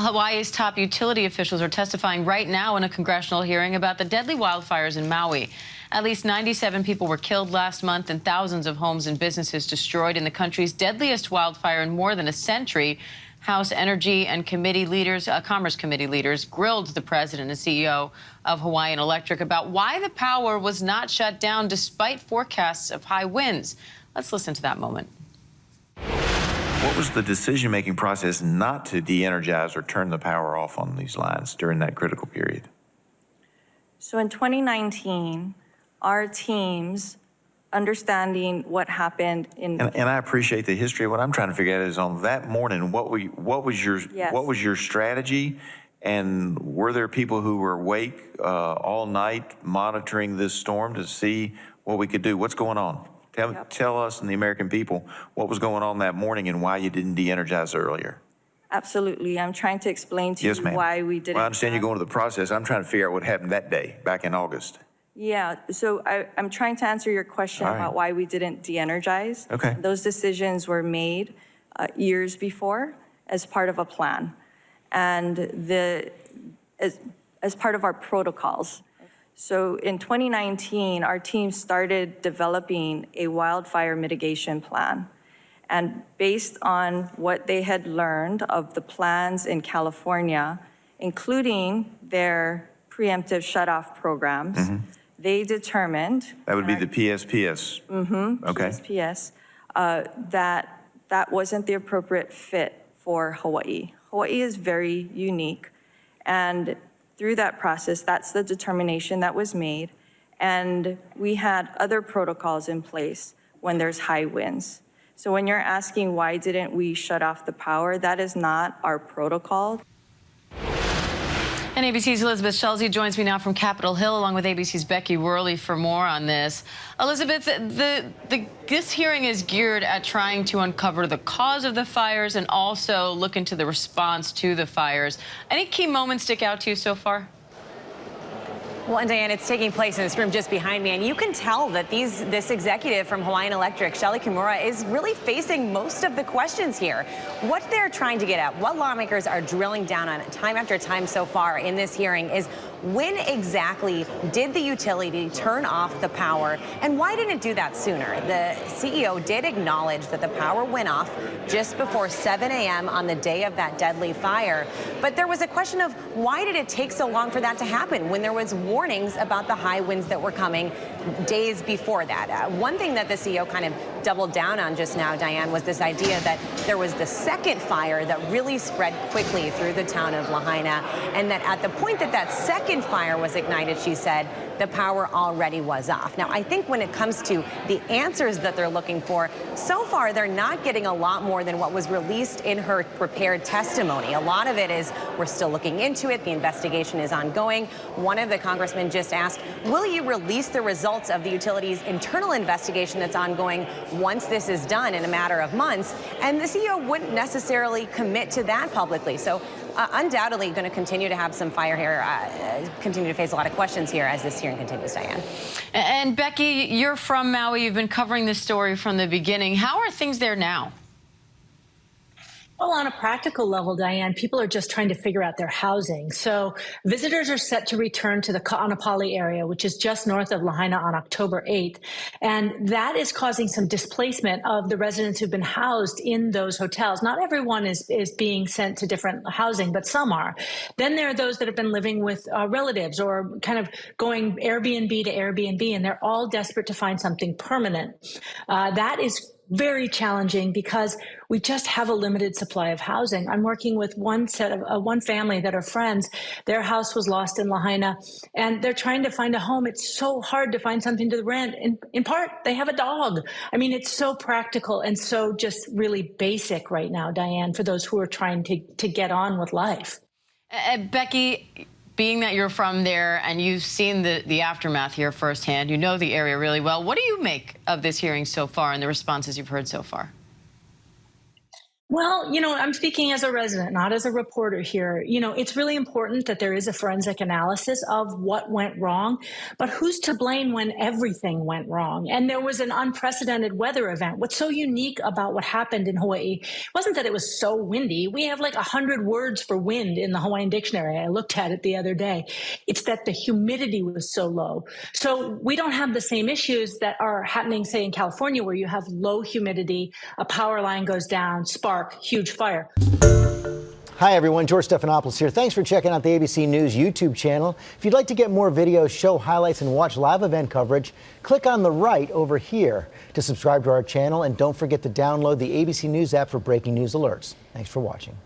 Hawaii's top utility officials are testifying right now in a congressional hearing about the deadly wildfires in Maui. At least 97 people were killed last month and thousands of homes and businesses destroyed in the country's deadliest wildfire in more than a century. House Energy and Commerce Committee leaders grilled the president and CEO of Hawaiian Electric about why the power was not shut down despite forecasts of high winds. Let's listen to that moment. What was the decision-making process not to de-energize or turn the power off on these lines during that critical period? So in 2019, our teams, understanding what happened in... And I appreciate the history. What I'm trying to figure out is on that morning, what was your strategy? And were there people who were awake all night monitoring this storm to see what we could do? What's going on? Tell us and the American people what was going on that morning and why you didn't de-energize earlier. Absolutely. I'm trying to explain to you why we didn't. Well, I understand you're going to the process. I'm trying to figure out what happened that day, back in August. Yeah, so I'm trying to answer your question about why we didn't de-energize. Okay. Those decisions were made years before as part of a plan and as part of our protocols. So in 2019, our team started developing a wildfire mitigation plan. And based on what they had learned of the plans in California, including their preemptive shutoff programs, they determined— That would be the PSPS. Okay. PSPS, that wasn't the appropriate fit for Hawaii. Hawaii is very unique, and through that process, that's the determination that was made. And we had other protocols in place when there's high winds. So when you're asking why didn't we shut off the power, that is not our protocol. And ABC's Elizabeth Schulze joins me now from Capitol Hill, along with ABC's Becky Worley for more on this. Elizabeth, this hearing is geared at trying to uncover the cause of the fires and also look into the response to the fires. Any key moments stick out to you so far? Well, and Diane, it's taking place in this room just behind me, and you can tell that this executive from Hawaiian Electric, Shelly Kimura, is really facing most of the questions here. What they're trying to get at, what lawmakers are drilling down on time after time so far in this hearing, is when exactly did the utility turn off the power, and why didn't it do that sooner? The CEO did acknowledge that the power went off just before 7 a.m. on the day of that deadly fire, but there was a question of why did it take so long for that to happen when there was warnings about the high winds that were coming days before that. One thing that the CEO kind of doubled down on just now, Diane, was this idea that there was the second fire that really spread quickly through the town of Lahaina, and that at the point that that second fire was ignited, she said, the power already was off. Now, I think when it comes to the answers that they're looking for, so far they're not getting a lot more than what was released in her prepared testimony. A lot of it is, we're still looking into it, the investigation is ongoing. One of the congressmen just asked, will you release the results of the utility's internal investigation that's ongoing once this is done in a matter of months? And the CEO wouldn't necessarily commit to that publicly. So undoubtedly going to continue to have some fire here, continue to face a lot of questions here as this hearing continues, Diane. And Becky, you're from Maui. You've been covering this story from the beginning. How are things there now? Well, on a practical level, Diane, people are just trying to figure out their housing. So visitors are set to return to the Ka'anapali area, which is just north of Lahaina, on October 8th. And that is causing some displacement of the residents who've been housed in those hotels. Not everyone is being sent to different housing, but some are. Then there are those that have been living with relatives or kind of going Airbnb to Airbnb, and they're all desperate to find something permanent. That is very challenging because we just have a limited supply of housing. I'm working with one family that are friends. Their house was lost in Lahaina, and they're trying to find a home. It's so hard to find something to rent. In part, they have a dog. I mean, it's so practical and so just really basic right now, Diane, for those who are trying to get on with life. Becky, being that you're from there and you've seen the aftermath here firsthand, you know the area really well. What do you make of this hearing so far and the responses you've heard so far? Well, I'm speaking as a resident, not as a reporter here. It's really important that there is a forensic analysis of what went wrong, but who's to blame when everything went wrong? And there was an unprecedented weather event. What's so unique about what happened in Hawaii wasn't that it was so windy. We have like 100 words for wind in the Hawaiian dictionary. I looked at it the other day. It's that the humidity was so low. So we don't have the same issues that are happening, say, in California, where you have low humidity, a power line goes down, spark, huge fire. Hi, everyone. George Stephanopoulos here. Thanks for checking out the ABC News YouTube channel. If you'd like to get more videos, show highlights, and watch live event coverage, click on the right over here to subscribe to our channel. And don't forget to download the ABC News app for breaking news alerts. Thanks for watching.